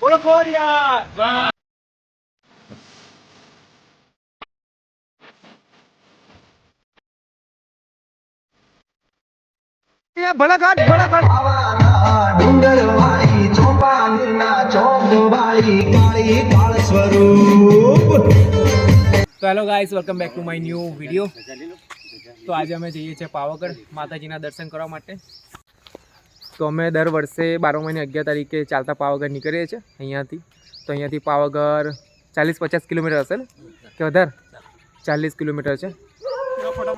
ઓળખો યાર ડુંગરવાળી ચોપાલીના ચોકવાળી કાળી કાળ સ્વરૂપ. તો hello guys, welcome back to my new video. તો આજે અમે જઈએ છીએ પાવાગઢ માતાજીના દર્શન કરવા માટે. તો અમે દર વર્ષે 12 મહિને 11 તારીખે ચાલતા પાવાગઢ નીકળીએ છીએ અહીંયાથી. તો અહીંયાથી પાવાગઢ 40-50 કિલોમીટર હશે ને કે વધારે? 40 કિલોમીટર છે.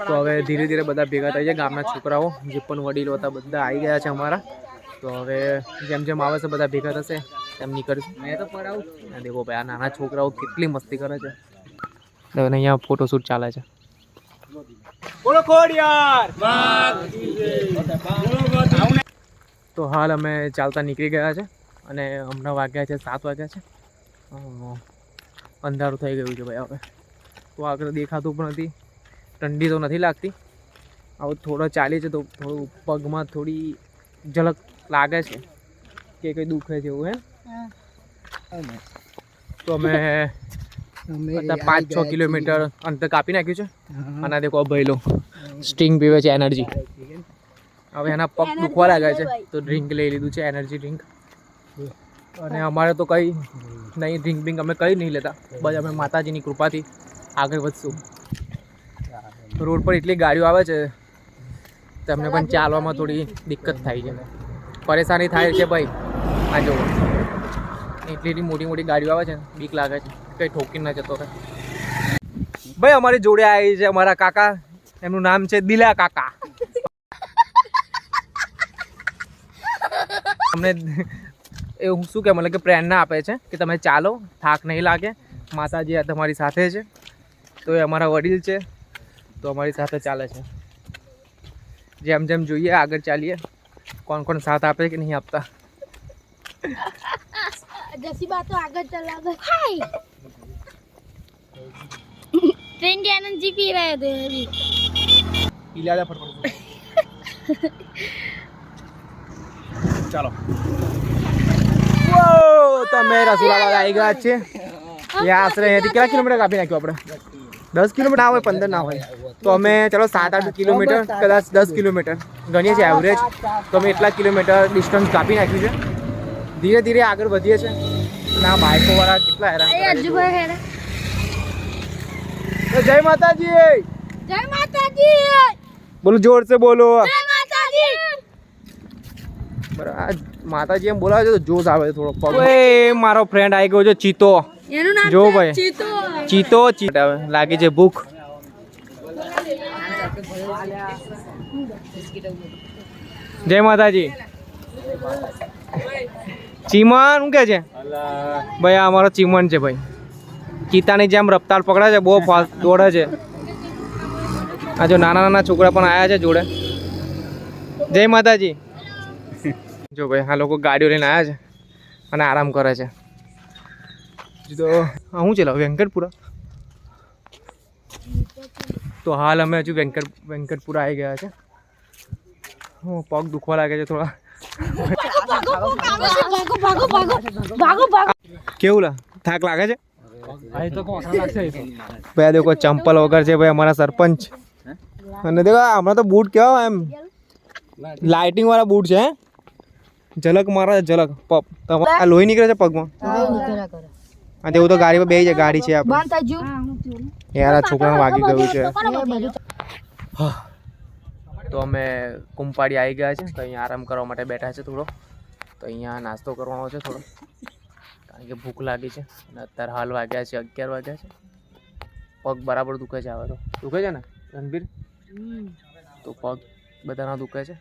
તો હવે ધીરે ધીરે બધા ભેગા થઈ જાય. ગામના છોકરાઓ જે પણ વડીલો હતા બધા આવી ગયા છે અમારા. તો હવે જેમ જેમ આવે છે બધા ભેગા થશે એમ નીકળશું. મેં તો પડાવું. દેખો ભાઈ, આ નાના છોકરાઓ કેટલી મસ્તી કરે છે. અને અહીંયા ફોટોશૂટ ચાલે છે. બોલો ખોડિયાર. તો હાલ અમે ચાલતા નીકળી ગયા છે અને હમણાં વાગ્યા છે 7 વાગ્યા છે. અંધારું થઈ ગયું છે ભાઈ. હવે તો આગળ દેખાતું પણ નથી. ઠંડી તો નથી લાગતી. આવું થોડો ચાલી છે તો થોડું પગમાં થોડી ઝલક લાગે છે કે કંઈ દુખે છે એવું. હે તો અમે 5-6 કિલોમીટર અંતર કાપી નાખ્યું છે. અને દેખો ભઈલો સ્ટિંગ પીવે છે, એનર્જી. હવે એના પગ દુખવા લાગ્યા છે તો ડ્રિંક લઈ લીધું છે, એનર્જી ડ્રિંક. અને અમારે તો કંઈ નહીં, ડ્રિંક બિંક અમે કંઈ નહીં લેતા. બસ અમે માતાજીની કૃપાથી આગળ વધશું. રોડ પર એટલી ગાડીઓ આવે છે તમને પણ ચાલવામાં થોડી દિક્કત થાય છે, પરેશાની થાય છે ભાઈ. આ જો એટલી મોટી મોટી ગાડીઓ આવે છે, બીક લાગે છે કંઈ ઠોકી ના જતો રહે. ભાઈ અમારી જોડે આવી છે અમારા કાકા. એમનું નામ છે દિલા કાકા. અમને એવું શું કે મતલબ કે પ્રેરણા આપે છે કે તમે ચાલો, થાક નહીં લાગે, માતાજી આ તમારી સાથે છે. તો એ અમારા વડીલ છે તો અમારી સાથે ચાલે છે. જેમ જેમ જોઈએ આગળ ચાલીએ કોણ કોણ સાથ આપે કે નહીં આપતા. जैसी बात तो आगे चला गया हाय ट्रेन की एनर्जी पी रहे थे अभी पीला जा फटफट. ચાલો. તો અમે રસુલાબાદ આવી ગયા છે. એ આશરે અહીંયાથી કેટલા કિલોમીટર કાપી નાખ્યું આપણે? 10 કિલોમીટર ના હોય, 15 ના હોય. તો અમે ચલો 7-8 કિલોમીટર, કદાચ 10 કિલોમીટર ગણીએ છીએ એવરેજ. તો અમે એટલા કિલોમીટર ડિસ્ટન્સ કાપી નાખ્યું છે. ધીરે ધીરે આગળ વધીએ છીએ. ના બાઈકો વાળા કેટલા હેરાન કરે છે. તો જય માતાજી. जय माता दी બોલો જોર સે બોલો. जय माता दी બરાબર, માતાજી એમ બોલાવે છે તો જોશ આવે થોડો પગ. ઓએ મારો ફ્રેન્ડ આવી ગયો છે ચીતો. એનું નામ જો છે ભાઈ ચીતો. ચીતો લાગી છે ભૂખ. જય માતાજી. ચીમન શું કે છે ભાઈ? આ અમારો ચીમન છે ભાઈ. ચીતાની જેમ રફતાર પકડે છે, બહુ ફાસ્ટ દોડે છે. આ જો નાના નાના છોકરા પણ આવ્યા છે જોડે. જય માતાજી. જો ભાઈ આ લોકો ગાડીઓ લઈને આવ્યા છે અને આરામ કરે છે. તો હું ચલાવ વેંકટપુરા. તો હાલ અમે હજુ વેંકટપુરા આવી ગયા છે. પગ દુખવા લાગે છે થોડા. भागो भागो भागो કેવું લા થાક લાગે છે ભાઈ? દેખો ચંપલ વગર છે ભાઈ અમારા સરપંચ. અને દેખો હમણાં તો બૂટ કેવા એમ લાઇટિંગ વાળા બૂટ છે. ઝલક મારા ઝલક પપ. તમારા લોહી નીકળે છે પગમાં. હા તેવું તો ગાડી પર બે છે, ગાડી છે આપણે. યાર આ છોકરાને વાગી ગયું છે. તો અમે કુંપાડી આવી ગયા છે. તો અહીંયા આરામ કરવા માટે બેઠા છે થોડો. તો અહીંયા નાસ્તો કરવાનો છે થોડો, કારણ કે ભૂખ લાગી છે. અને અત્યારે હાલ વાગ્યા છે 11 વાગ્યા છે. પગ બરાબર દુખે છે. હવે તો દુખે છે ને રણબીર? તો પગ બધાના દુખે છે.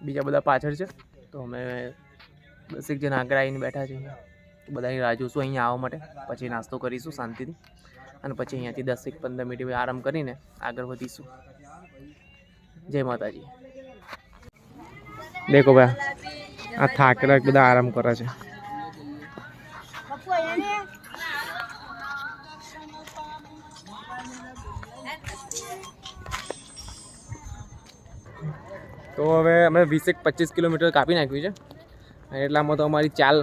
બીજા બધા પાછળ છે. તો અમે 10 જણ આગળ આવીને બેઠા છે. તો બધાની રાહ જોઈશું અહીંયા આવવા માટે. પછી નાસ્તો કરીશું શાંતિથી અને પછી અહીંયાથી 10-15 મિનિટ આરામ કરીને આગળ વધીશું. જય માતાજી. દેખો ભાઈ આ થાકેલા બધા આરામ કરે છે. તો હવે અમે 20-25 કિલોમીટર કાપી નાખ્યું છે અને એટલામાં તો અમારી ચાલ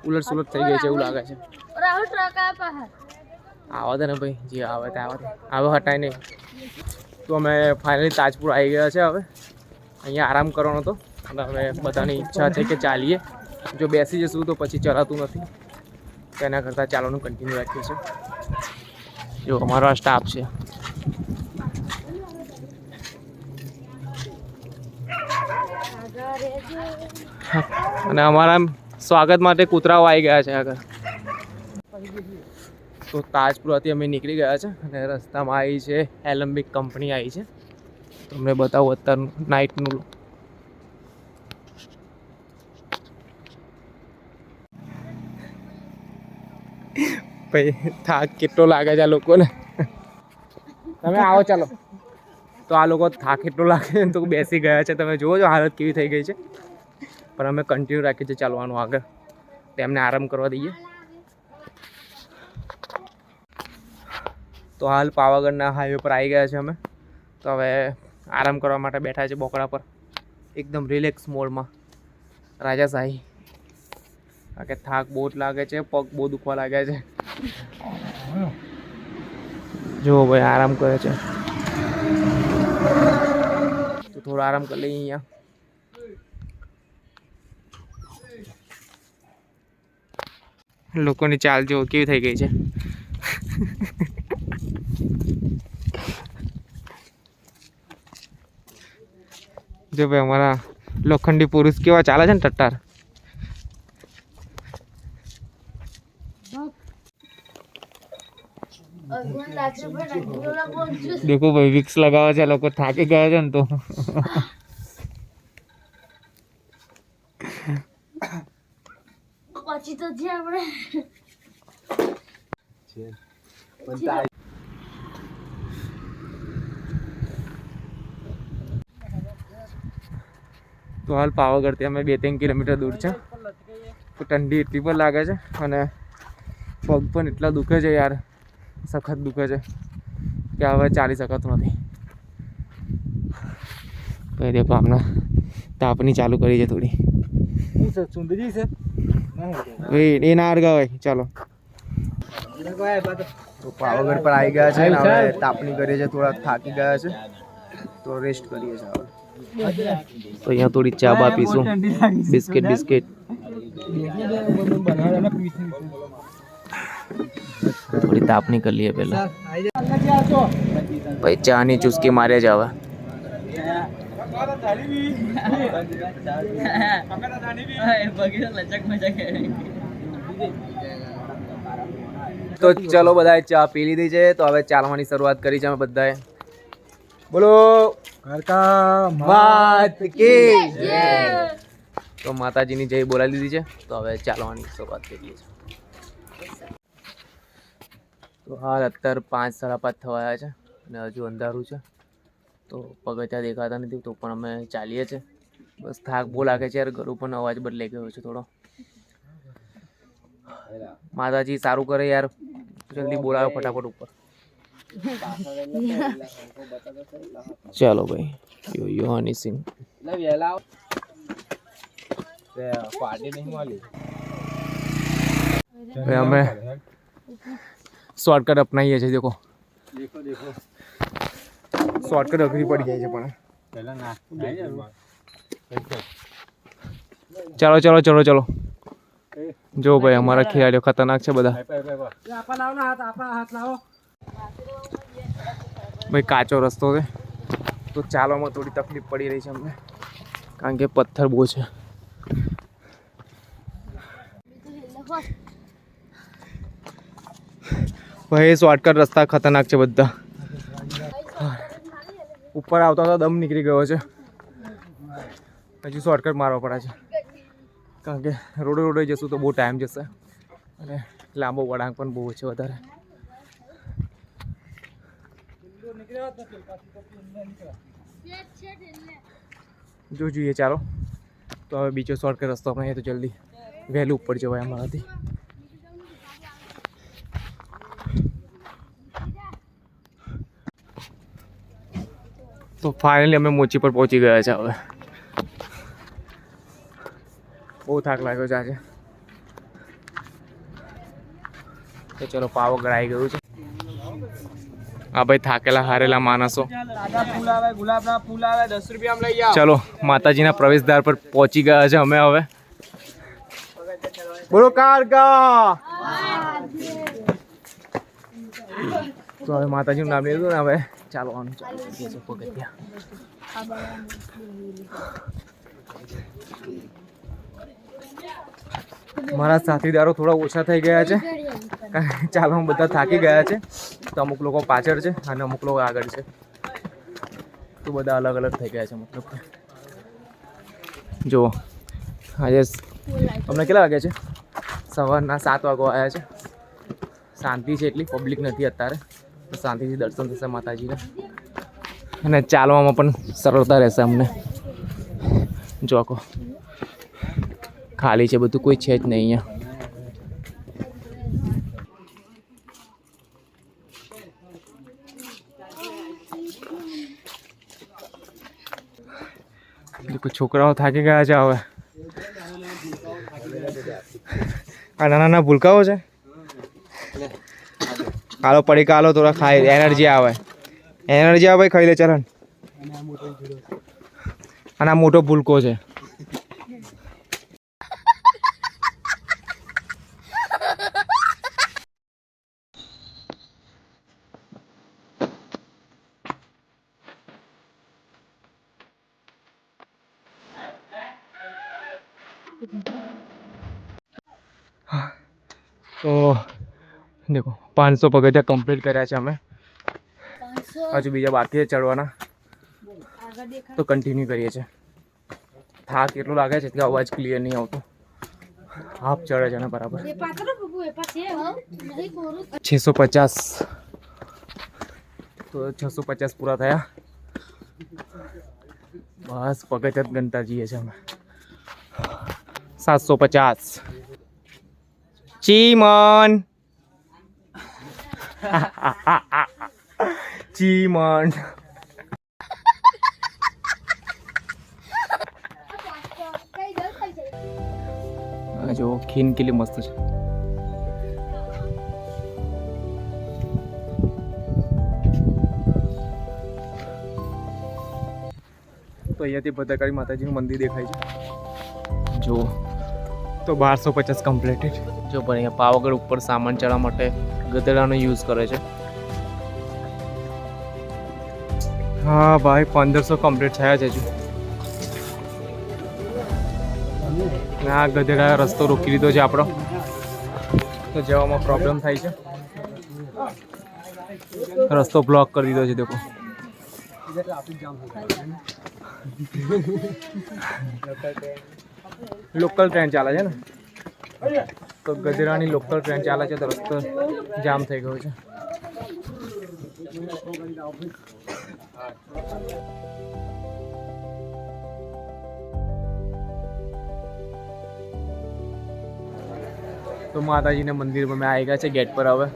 ઉલટ સુલટ થઈ ગઈ છે એવું લાગે છે. રાહુલ ટ્રકા પાસે આવા દે ને ભાઈ, જે આવે તે આવે, આવે હટાય નહીં. તો અમે ફાઇનલી તાજપુર આવી ગયા છે. હવે અહીંયા આરામ કરવાનો હતો અને હવે બધાની ઈચ્છા છે કે ચાલીએ. જો બેસી જશું તો પછી ચલાતું નથી, તેના કરતાં ચાલવાનું કન્ટિન્યુ રાખીએ છીએ. જો અમારો આ સ્ટાફ છે. અને અમારા સ્વાગત માટે કૂતરાઓ આવી ગયા છે આગળ. તો તાજપુરથી અમે નીકળી ગયા છે અને રસ્તામાં આવી છે એલેમ્બિક કંપની આવી છે. તમને બતાવું અત્યારનું નાઇટનું. ભાઈ થાક કેટલો લાગે છે આ લોકોને. તમે આવો ચાલો. તો આ લોકો થાક એટલો લાગે છે તો બેસી ગયા છે. તમે જુઓ છો હાલત કેવી થઈ ગઈ છે. પણ અમે કન્ટિન્યુ રાખીએ છીએ ચાલવાનું આગળ, તેમને આરામ કરવા દઈએ. તો હાલ પાવાગઢના હાઈવે પર આવી ગયા છે અમે. તો હવે આરામ કરવા માટે બેઠા છે બોકડા પર, એકદમ રિલેક્સ મોડમાં, રાજાશાહી. કારણ કે થાક બહુ જ લાગે છે, પગ બહુ દુખવા લાગ્યા છે. જુઓ ભાઈ આરામ કરે છે. તો થોડો આરામ કરી લઈએ અહીંયા. લોકોની ચાલ જો કેવી થઈ ગઈ છે. જો ભાઈ અમારા લોખંડી પુરુષ કેવા ચાલે છે ને ટટ્ટાર. દેખો ભાઈ વિક્સ લગાવે છે લોકો, થાકી ગયા છે ને તો. પછી તો જે આપણે તો હાલ પાવાગઢથી અમે 2-3 કિલોમીટર દૂર છે. તો ઠંડી એટલી પણ લાગે છે અને પગ પણ એટલા દુખે છે યાર, સખત દુખે છે કે હવે ચાલી શકાતું નથી. ભાઈ દેખો આમને તાપની ચાલુ કરી છે થોડી. ભાઈ એ ના અડગાવાય. ચાલો તો પાવાગઢ પર આવી ગયા છે ને હવે તાપની કરીએ છે. થોડા થાકી ગયા છે તો રેસ્ટ કરીએ છીએ હવે. તો અહીંયા થોડી ચા બા પીશું, બિસ્કિટ થોડી તાપની કરી લઈએ પહેલા. ભાઈ ચાની ચુસ્કી મારે જ હવે. તો ચલો બધાએ ચા પી લીધી છે. તો હવે ચાલવાની શરૂઆત કરી છે અમે બધાએ. બોલો માત કી જય. તો માતાજીની જય બોલાવી લીધી છે. તો હવે ચાલવાની શરૂઆત કરીએ છીએ. તો હાલ અત્યારે 5-5:30 થવાયા છે અને હજુ અંધારું છે. તો પગથિયા દેખાતા નથી તો પણ અમે ચાલીએ છીએ. બસ થાક બહુ લાગે છે યાર. ઘરું પણ અવાજ બદલાઈ ગયો છે થોડો. માતાજી સારું કરે યાર, જલ્દી બોલાવો ફટાફટ ઉપર. ચાલો ભાઈ. યો હની સિંહ અમે શોર્ટકટ અપનાવીએ છીએ. દેખો શોર્ટકટ અઘરી પડી જાય છે પણ. ચાલો ચલો ચલો ચલો. જો ભાઈ અમારા ખેલાડીઓ ખતરનાક છે બધા. ભાઈ કાચો રસ્તો છે તો ચાલવામાં થોડી તકલીફ પડી રહી છે અમને, કારણ કે પથ્થર બહુ છે. ભાઈ શોર્ટકટ રસ્તા ખતરનાક છે બધા. ઉપર આવતા તો દમ નીકળી ગયો છે. હજી શોર્ટકટ મારવા પડે છે કારણ કે રોડે જશું તો બહુ ટાઈમ જશે અને લાંબો વળાંક પણ બહુ છે વધારે. જો જોઈએ ચાલો. તો હવે બીજો શોર્ટકટ રસ્તો અપનાવીએ તો જલ્દી વહેલું ઉપર જવાય અમારાથી. તો ફાઇનલી અમે મોચી પર પહોંચી ગયા છે. હવે બહુ થાક લાગ્યો છે આજે. તો ચલો પાવાગઢ આવી ગયું છે. હા ભાઈ, થાકેલા હારેલા માણસો. ચલો માતાજીના પ્રવેશદ્વાર પર પહોંચી ગયા છે અમે હવે. બોલો કારકા. તો હવે માતાજીનું નામ લીધું ને હવે ચાલવાનું ચાલુ થઈ ગયું છે પગથિયા. મારા સાથીદારો થોડા ઓછા થઈ ગયા છે કારણ ચાલવામાં બધા થાકી ગયા છે. તો અમુક લોકો પાછળ છે અને અમુક લોકો આગળ છે. તો બધા અલગ અલગ થઈ ગયા છે. મતલબ જુઓ આજે તમને કેટલા વાગ્યા છે? સવારના 7 વાગવા આવ્યા છે. શાંતિ છે એટલી, પબ્લિક નથી અત્યારે. તો શાંતિથી દર્શન થશે માતાજીના અને ચાલવામાં પણ સરળતા રહેશે અમને. જો કહો ખાલી છે બધું, કોઈ છે જ નહીં અહીંયા. છોકરાઓ થાકી ગયા છે હવે. આ નાના નાના ભૂલકાઓ છે. હાલો પડીકા હાલો, થોડા ખાઈ એનર્જી આવે. એનર્જી આવે ભાઈ, ખાઈ લે ચલન. અને આ મોટો ભૂલકો છે. તો દેખો 500 પગથિયા કમ્પ્લીટ કર્યા છે અમે. હજુ બીજા બાકી છે ચડવાના. તો કન્ટિન્યુ કરીએ છીએ. થાક એટલું લાગે છે કે અવાજ ક્લિયર નહીં આવતો. હાફ ચડે છે ને બરાબર. 650. તો 650 પૂરા થયા. બસ પગથિયા ગણતા જઈએ છીએ અમે. 750. ચીમન. ચીમન. જો ખીન કેટલી મસ્ત છે. તો અહીંયાથી ભદ્રકાળી માતાજીનું મંદિર દેખાય છે. જો તો 1250 કમ્પ્લીટેડ. જો પણ અહીંયા પાવાગઢ ઉપર સામાન ચડવા માટે ગધેડાનો યુઝ કરે છે. હા ભાઈ 1500 કમ્પ્લીટ થયા છે હજુ. આ ગધેડા રસ્તો રોકી લીધો છે આપણો. તો જવામાં પ્રોબ્લેમ થાય છે. રસ્તો બ્લોક કરી દીધો છે દેખો. લોકલ ટ્રેન ચાલે છે ને, તો ગધેડાની લોકલ ટ્રેન ચાલે છે તો રસ્તો જામ થઈ ગયો છે. તો માતાજીના મંદિરમાં મેં આવી ગયા છે ગેટ પર. હવે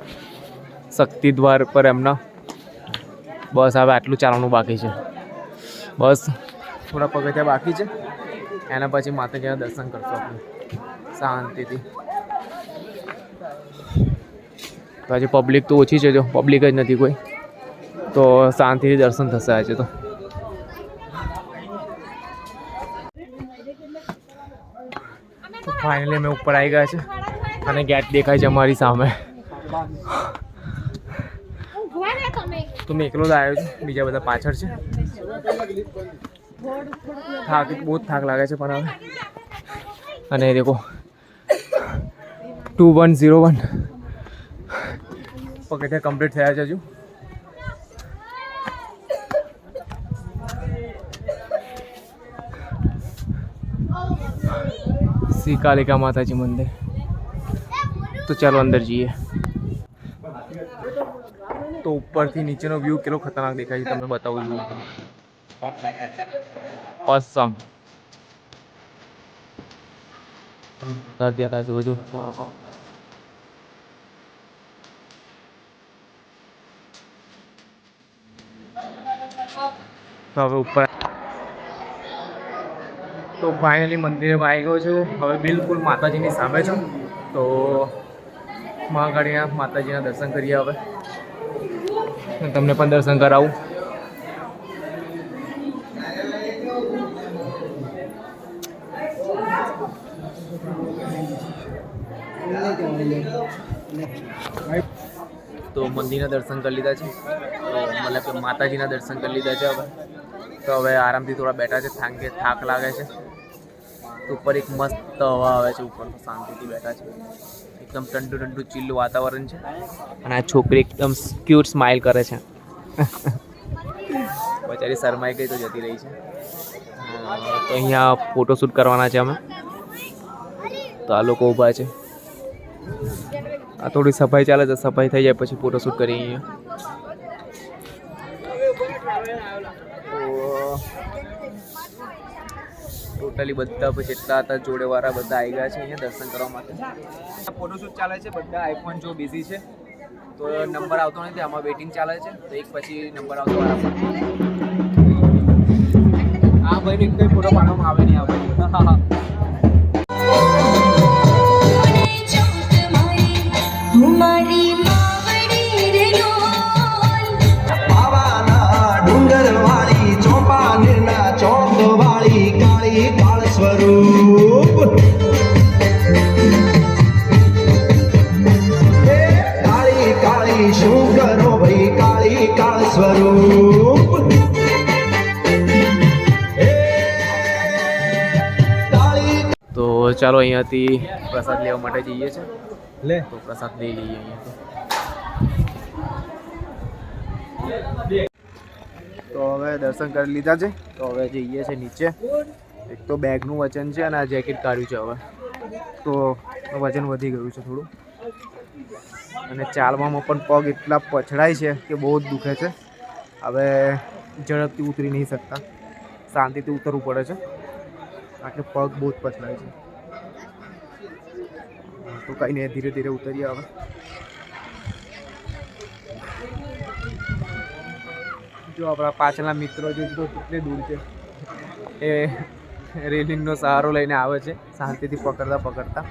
શક્તિ દ્વાર પર એમના. બસ હવે આટલું ચાલવાનું બાકી છે. બસ થોડા પગથિયા બાકી છે. એના પછી માતાજીના દર્શન કરશો આપણે શાંતિથી. તો આજે પબ્લિક તો ઓછી છે. જો પબ્લિક જ નથી કોઈ, તો શાંતિથી દર્શન થશે આજે. તો ફાઇનલી અમે ઉપર આવી ગયા છે અને ગેટ દેખાય છે અમારી સામે. તો મેં એકલો જ આવ્યો છું, બીજા બધા પાછળ છે. બહુ જ થાક લાગે છે પણ હવે. અને દેખો 2101 પગથિયા કમ્પ્લીટ થયા છે હજુ. શ્રી કાલિકા માતાજી મંદિર. તો ચાલો અંદર જઈએ. તો ઉપરથી નીચેનો વ્યૂ કેટલો ખતરનાક દેખાય છે તમને બતાવું છું. ઓસમ. અત્યારે જોજો. તો હવે ઉપર તો ફાઇનલી મંદિરે આવી ગયો છું. હવે બિલકુલ માતાજીની સામે છું. તો મહાકાળીના માતાજીના દર્શન કરીએ હવે. તમને પણ દર્શન કરાવું. તો મંદિરના દર્શન કરી લીધા છે. તો મતલબ કે માતાજીના દર્શન કરી લીધા છે હવે. તો હવે આરામથી થોડા બેઠા છે. થાક લાગે છે. ઉપર એક મસ્ત હવા આવે છે. ઉપર શાંતિથી બેઠા છે. એકદમ ઠંડુ ઠંડુ ચીલ્લું વાતાવરણ છે. અને આ છોકરી એકદમ ક્યુટ સ્માઇલ કરે છે. બચારી શરમાઈ ગઈ તો જતી રહી છે. તો અહીંયા ફોટોશૂટ કરવાના છે અમે. તો આ લોકો ઊભા છે. આ થોડી સફાઈ ચાલે છે. સફાઈ થઈ જાય પછી ફોટોશૂટ કરીએ અહીંયા. ટોટલી બધા પછી એટલા હતા જોડેવાળા બધા આવી ગયા છે અહીંયા દર્શન કરવા માટે. ફોટોશૂટ ચાલે છે. બધા આઈફોન જો બિઝી છે. તો નંબર આવતો નથી. આમાં વેઇટિંગ ચાલે છે. તો એક પછી નંબર આવતો વાળા. આ ભાઈનો એક કંઈ ફોટો પાડવામાં આવે નહીં. આ ભાઈ પાવાના ડુંગર વાળી ચોપાનેરના ચોક વાળી કાળી કાળ સ્વરૂપ કાળી કાળી શું કરો ભાઈ કાળી કાળ સ્વરૂપ તો ચાલો અહીંયાથી પ્રસાદ લેવા માટે જઈએ છીએ. તો પ્રસાદ લઈ લઈએ અહીંયાથી. તો હવે દર્શન કરી લીધા છે. તો હવે જઈએ છીએ નીચે. એક તો બેગનું વજન છે અને આ જેકેટ કાઢ્યું છે હવે. તો વજન વધી ગયું છે થોડું. અને ચાલવામાં પણ પગ એટલા પછડાય છે કે બહુ જ દુખે છે. હવે ઝડપથી ઉતરી નહીં શકતા. શાંતિથી ઉતરવું પડે છે. આટલે પગ બહુ જ પછડાય છે. તો કંઈ નહીં, ધીરે ધીરે ઉતરીએ હવે. જો આપણા પાછળના મિત્રો જો કેટલી દૂર છે એ રેલિંગનો સહારો લઈને આવે છે શાંતિથી પકડતા પકડતા.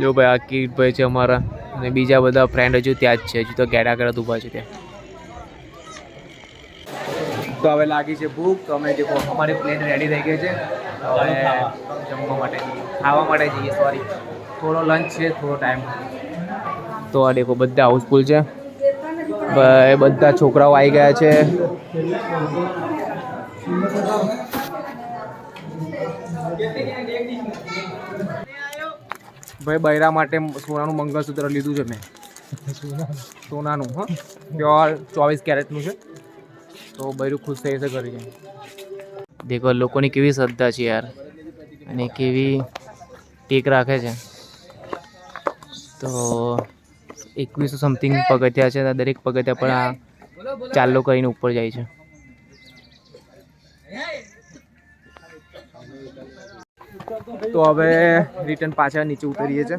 જો ભાઈ આ કીટભાઈ છે અમારા અને બીજા બધા ફ્રેન્ડ હજુ ત્યાં જ છે. હજુ તો ગેડા ગેડા ઊભા છે ત્યાં. તો હવે લાગી છે ભૂખ. તો અમે દેખો અમારી પ્લેટ રેડી થઈ ગઈ છે. હવે જમવા માટે ખાવા માટે જઈએ. સોરી, થોડો લંચ છે, થોડો ટાઈમ. તો આ દેખો બધા હાઉસફુલ છે. બધા છોકરાઓ આવી ગયા છે. ભાઈ બૈરા માટે સોનાનું મંગળસૂત્ર લીધું છે મેં. સોનાનું, હા, પ્યોર 24 કેરેટનું છે. તો બૈરું ખુશ થઈ જશે કરી જાય. દેખો લોકોની કેવી શ્રદ્ધા છે યાર, અને કેવી ટેક રાખે છે. તો 2100 સમથિંગ પગથિયા છે. દરેક પગથિયા પર આ ચાલો કરીને ઉપર જાય છે. તો હવે રિટર્ન પાછા નીચે ઉતરીએ છીએ.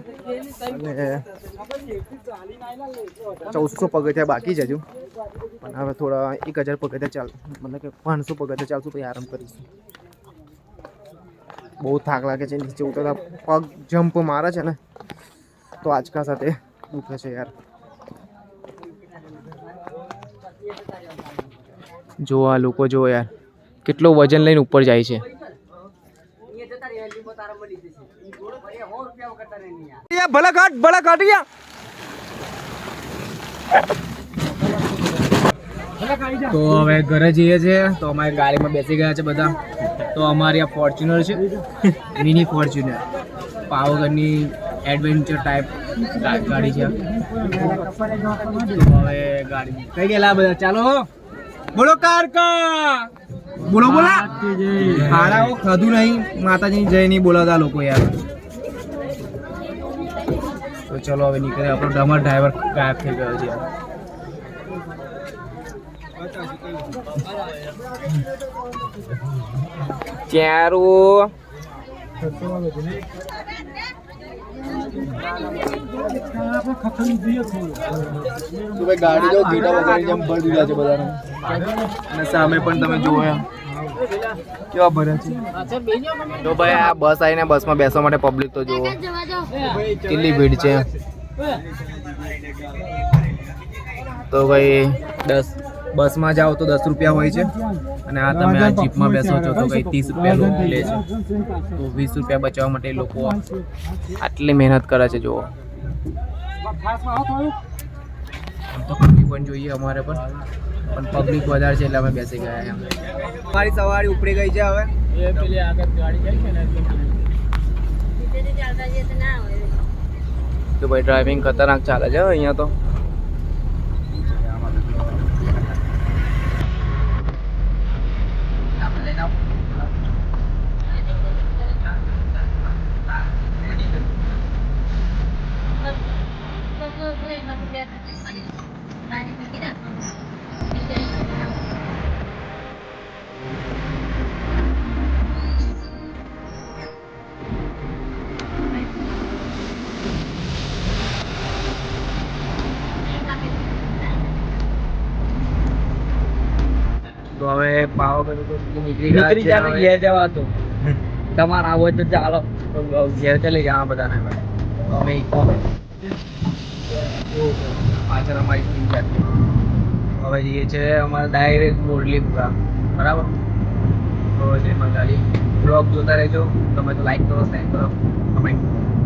અને 1400 પગથિયા બાકી છે હજુ. પણ હવે થોડા 1000 પગથિયા ચાલ, મતલબ કે 500 પગથિયા ચાલશું પછી આરામ કરીશું. બહુ થાક લાગે છે. નીચે ઉતરતા પગ જમ્પ મારે છે ને તો આંચકા સાથે દુખે છે યાર. જો આ લોકો જો યાર કેટલો વજન લઈને ઉપર જાય છે. ભલા કાટ તો હવે ઘરે જઈએ છીએ. તો અમારી ગાડીમાં બેસી ગયા છે બધા. તો અમારી આ ફોર્ચ્યુનર છે, મિની ફોર્ચ્યુનર, પાવાગઢની એડવેન્ચર ટાઈપ ગાડી છે. હવે ગાડી કઈ ગયેલા બધા. ચાલો બોલો કારકા, બોલો બોલા. હારાઓ ખાધું નહીં, માતાજીની જય નહીં બોલાતા લોકો યાર. તો ચલો હવે નીકળે. આપણો ડમર ડ્રાઈવર ગાયબ થઈ ગયો છે યાર. ક્યારું ગાડી જો ગીટા વગાડી જેમ ભરી દીધા છે બધાને અને સામે પણ તમે જુઓ કેવા ભર્યા છે તો ભાઈ આ બસ આવીને બસમાં બેસવા માટે પબ્લિક તો જુઓ જવા જાઓ કેટલી ભીડ છે તો ભાઈ બસમાં જાઓ તો 10 રૂપિયા હોય છે અને આ તમે આ જીપમાં બેસો છો તો કંઈ 30 રૂપિયા લોકો લે છે તો 20 રૂપિયા બચાવવા માટે લોકો આટલી મહેનત કરે છે જુઓ આમ તો કરવી પણ જોઈએ અમારે પણ પબ્લિક વધારે છે એટલે અમે બેસી ગયા એમ અમારી સવારી ઉપડી ગઈ છે હવે તો ભાઈ ડ્રાઇવિંગ ખતરનાક ચાલે છે અહીંયા તો તો હવે પાવાગઢ નીકળી ગયા ઘેર જવા તો તમારે આવો તો ચાલો ઘેર ચલી જવા બધાને અમે પાછળ અમારી ટીમ છે હવે જઈએ છે અમારે ડાયરેક્ટ મોરલીપુરા બરાબર તો જય મંગાલી બ્લોગ જોતા રહેજો તમે તો લાઈક કરો શેર કરો કમેન્ટ કરો